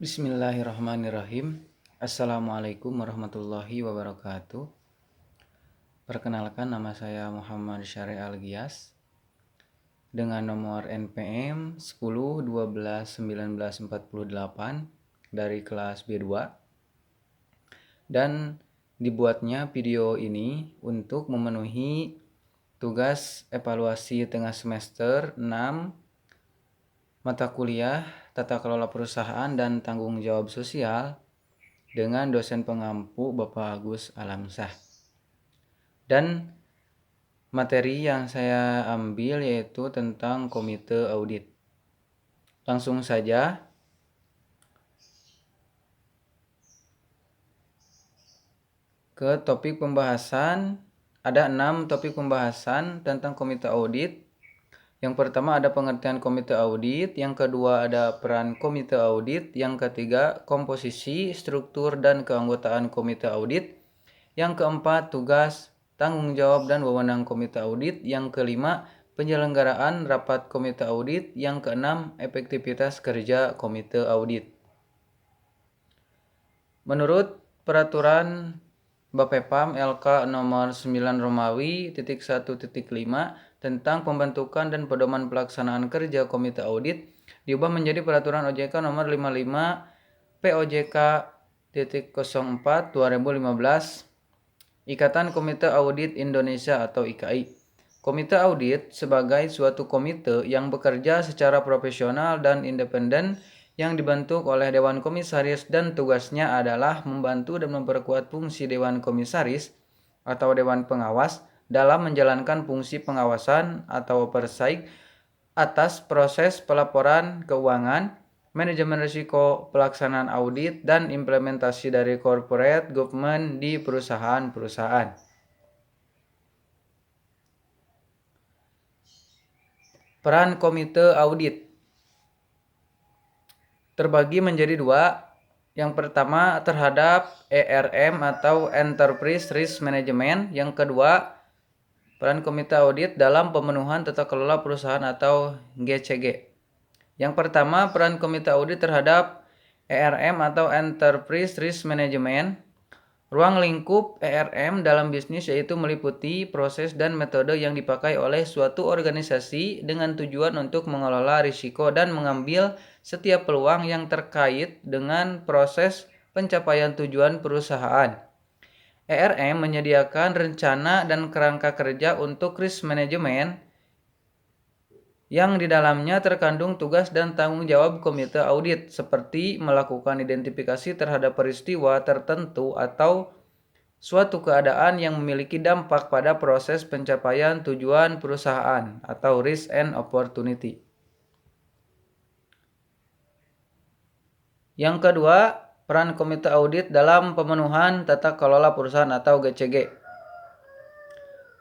Bismillahirrahmanirrahim. Assalamualaikum warahmatullahi wabarakatuh. Perkenalkan, nama saya Muhammad Syari Al-Giyas dengan nomor NPM 10 12 1948 dari kelas B2, dan dibuatnya video ini untuk memenuhi tugas evaluasi tengah semester 6 mata kuliah Tata Kelola Perusahaan dan Tanggung Jawab Sosial dengan dosen pengampu Bapak Agus Alamsyah. Dan materi yang saya ambil yaitu tentang komite audit. Langsung saja. Ke topik pembahasan. Ada 6 topik pembahasan tentang komite audit. Yang pertama ada pengertian komite audit, yang kedua ada peran komite audit, yang ketiga komposisi, struktur, dan keanggotaan komite audit, yang keempat tugas, tanggung jawab, dan wewenang komite audit, yang kelima penyelenggaraan rapat komite audit, yang keenam efektivitas kerja komite audit. Menurut peraturan Bapepam LK nomor 9 Romawi .1.5 tentang pembentukan dan pedoman pelaksanaan kerja komite audit diubah menjadi peraturan OJK nomor 55 POJK .04 2015 Ikatan Komite Audit Indonesia atau IKI. Komite audit sebagai suatu komite yang bekerja secara profesional dan independen yang dibentuk oleh Dewan Komisaris dan tugasnya adalah membantu dan memperkuat fungsi Dewan Komisaris atau Dewan Pengawas dalam menjalankan fungsi pengawasan atau oversight atas proses pelaporan keuangan, manajemen risiko, pelaksanaan audit, dan implementasi dari corporate government di perusahaan-perusahaan. Peran komite audit terbagi menjadi dua. Yang pertama terhadap ERM atau Enterprise Risk Management. Yang kedua, peran komite audit dalam pemenuhan tata kelola perusahaan atau GCG. Yang pertama, peran komite audit terhadap ERM atau Enterprise Risk Management. Ruang lingkup ERM dalam bisnis yaitu meliputi proses dan metode yang dipakai oleh suatu organisasi dengan tujuan untuk mengelola risiko dan mengambil setiap peluang yang terkait dengan proses pencapaian tujuan perusahaan. ERM menyediakan rencana dan kerangka kerja untuk risk management yang di dalamnya terkandung tugas dan tanggung jawab komite audit seperti melakukan identifikasi terhadap peristiwa tertentu atau suatu keadaan yang memiliki dampak pada proses pencapaian tujuan perusahaan atau risk and opportunity. Yang kedua, peran komite audit dalam pemenuhan tata kelola perusahaan atau GCG.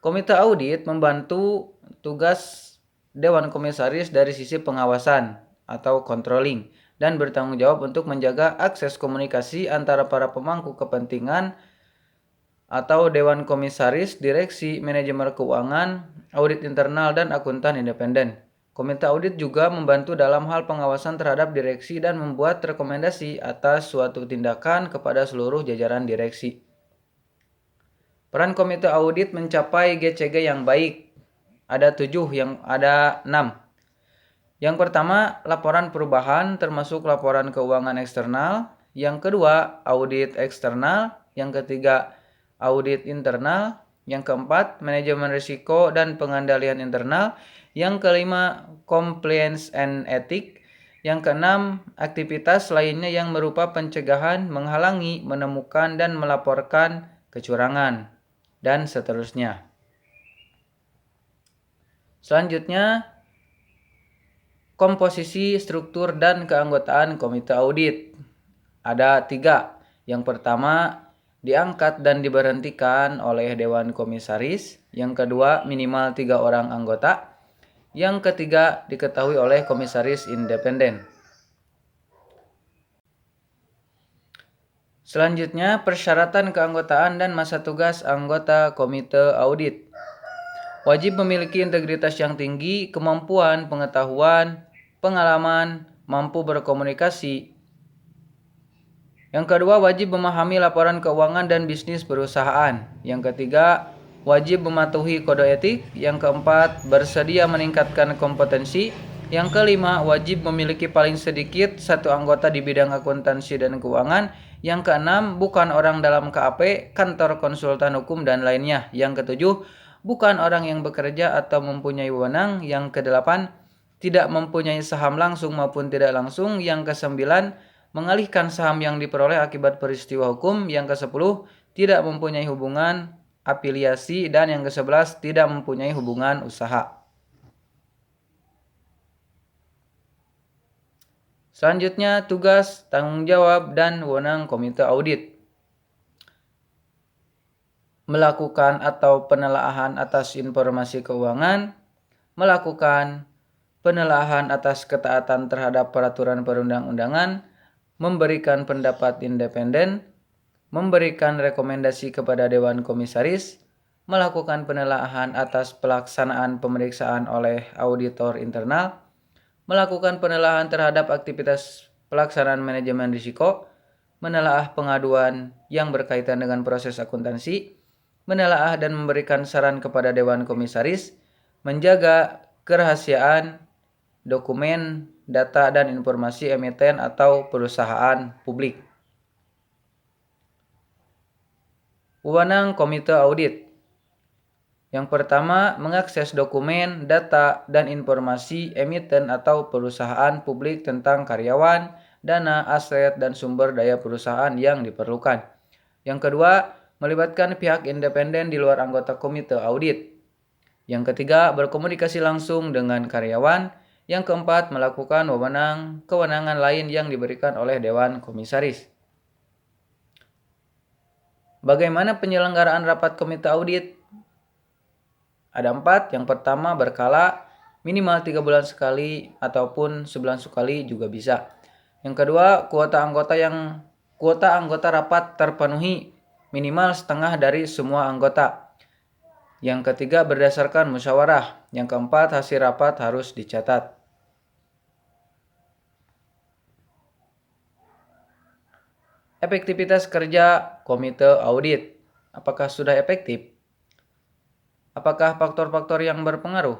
Komite audit membantu tugas Dewan Komisaris dari sisi pengawasan atau controlling dan bertanggung jawab untuk menjaga akses komunikasi antara para pemangku kepentingan atau Dewan Komisaris, direksi, manajemen keuangan, audit internal, dan akuntan independen. Komite audit juga membantu dalam hal pengawasan terhadap direksi dan membuat rekomendasi atas suatu tindakan kepada seluruh jajaran direksi. Peran komite audit mencapai GCG yang baik. Ada 6. Yang pertama, laporan perubahan termasuk laporan keuangan eksternal. Yang kedua, audit eksternal. Yang ketiga, audit internal. Yang keempat, manajemen risiko dan pengendalian internal. Yang kelima, compliance and ethics. Yang keenam, aktivitas lainnya yang berupa pencegahan, menghalangi, menemukan, dan melaporkan kecurangan, dan seterusnya. Selanjutnya, komposisi, struktur, dan keanggotaan komite audit. Ada 3. Yang pertama, diangkat dan diberhentikan oleh Dewan Komisaris. Yang kedua, minimal 3 orang anggota. Yang ketiga, diketahui oleh komisaris independen. Selanjutnya, persyaratan keanggotaan dan masa tugas anggota komite audit. Wajib memiliki integritas yang tinggi, kemampuan, pengetahuan, pengalaman, mampu berkomunikasi, Yang kedua, wajib memahami laporan keuangan dan bisnis perusahaan. Yang ketiga, wajib mematuhi kode etik. Yang keempat, bersedia meningkatkan kompetensi. Yang kelima, wajib memiliki paling sedikit satu anggota di bidang akuntansi dan keuangan. Yang keenam, bukan orang dalam KAP, kantor konsultan hukum, dan lainnya. Yang ketujuh, bukan orang yang bekerja atau mempunyai wewenang. Yang kedelapan, tidak mempunyai saham langsung maupun tidak langsung. Yang kesembilan, mengalihkan saham yang diperoleh akibat peristiwa hukum. Yang ke-10, tidak mempunyai hubungan afiliasi. Dan yang ke-11, tidak mempunyai hubungan usaha. Selanjutnya, tugas, tanggung jawab, dan wewenang komite audit. Melakukan atau penelaahan atas informasi keuangan, melakukan penelaahan atas ketaatan terhadap peraturan perundang-undangan, memberikan pendapat independen, memberikan rekomendasi kepada Dewan Komisaris, melakukan penelaahan atas pelaksanaan pemeriksaan oleh auditor internal, melakukan penelaahan terhadap aktivitas pelaksanaan manajemen risiko, menelaah pengaduan yang berkaitan dengan proses akuntansi, menelaah dan memberikan saran kepada Dewan Komisaris, menjaga kerahasiaan dokumen, data, dan informasi emiten atau perusahaan publik. Wewenang komite audit. Yang pertama, mengakses dokumen, data, dan informasi emiten atau perusahaan publik tentang karyawan, dana, aset, dan sumber daya perusahaan yang diperlukan. Yang kedua, melibatkan pihak independen di luar anggota komite audit. Yang ketiga, berkomunikasi langsung dengan karyawan. Yang keempat, melakukan kewenangan lain yang diberikan oleh Dewan Komisaris. Bagaimana penyelenggaraan rapat komite audit? Ada 4. Yang pertama, berkala, minimal 3 bulan sekali ataupun sebulan sekali juga bisa. Yang kedua, kuota anggota rapat terpenuhi minimal setengah dari semua anggota. Yang ketiga, berdasarkan musyawarah. Yang keempat, hasil rapat harus dicatat. Efektivitas kerja komite audit. Apakah sudah efektif? Apakah faktor-faktor yang berpengaruh?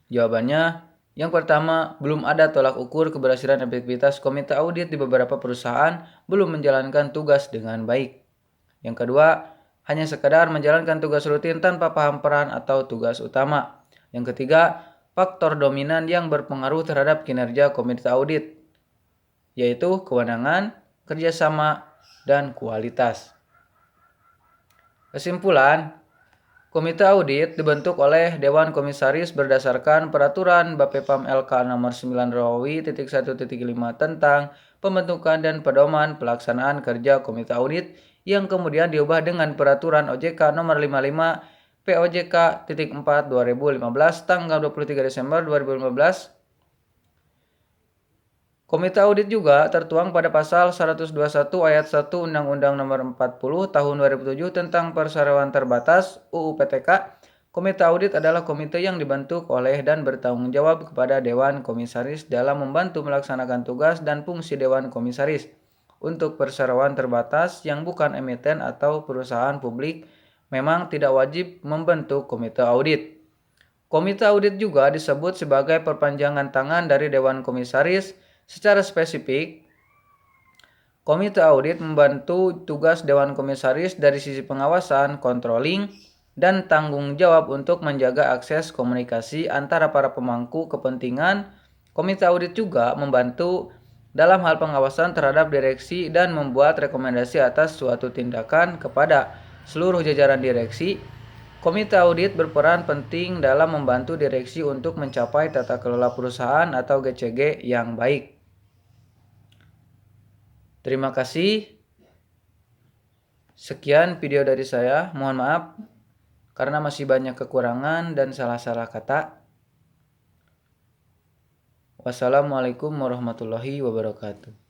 Jawabannya, yang pertama, belum ada tolak ukur keberhasilan efektivitas komite audit di beberapa perusahaan belum menjalankan tugas dengan baik. Yang kedua, hanya sekedar menjalankan tugas rutin tanpa paham peran atau tugas utama. Yang ketiga, faktor dominan yang berpengaruh terhadap kinerja komite audit, yaitu kewenangan, kerjasama, dan kualitas. Kesimpulan, komite audit dibentuk oleh Dewan Komisaris berdasarkan Peraturan Bapepam LK Nomor 9 Romawi .1.5 tentang pembentukan dan pedoman pelaksanaan kerja komite audit yang kemudian diubah dengan Peraturan OJK Nomor 55 POJK .4 2015 tanggal 23 Desember 2015. Komite audit juga tertuang pada pasal 121 ayat 1 Undang-Undang Nomor 40 Tahun 2007 tentang Perseroan Terbatas UU PTK. Komite audit adalah komite yang dibentuk oleh dan bertanggung jawab kepada Dewan Komisaris dalam membantu melaksanakan tugas dan fungsi Dewan Komisaris. Untuk perseroan terbatas yang bukan emiten atau perusahaan publik memang tidak wajib membentuk komite audit. Komite audit juga disebut sebagai perpanjangan tangan dari Dewan Komisaris. Secara spesifik, komite audit membantu tugas Dewan Komisaris dari sisi pengawasan, controlling, dan tanggung jawab untuk menjaga akses komunikasi antara para pemangku kepentingan. Komite audit juga membantu dalam hal pengawasan terhadap direksi dan membuat rekomendasi atas suatu tindakan kepada seluruh jajaran direksi. Komite audit berperan penting dalam membantu direksi untuk mencapai tata kelola perusahaan atau GCG yang baik. Terima kasih. Sekian video dari saya. Mohon maaf karena masih banyak kekurangan dan salah-salah kata. Wassalamualaikum warahmatullahi wabarakatuh.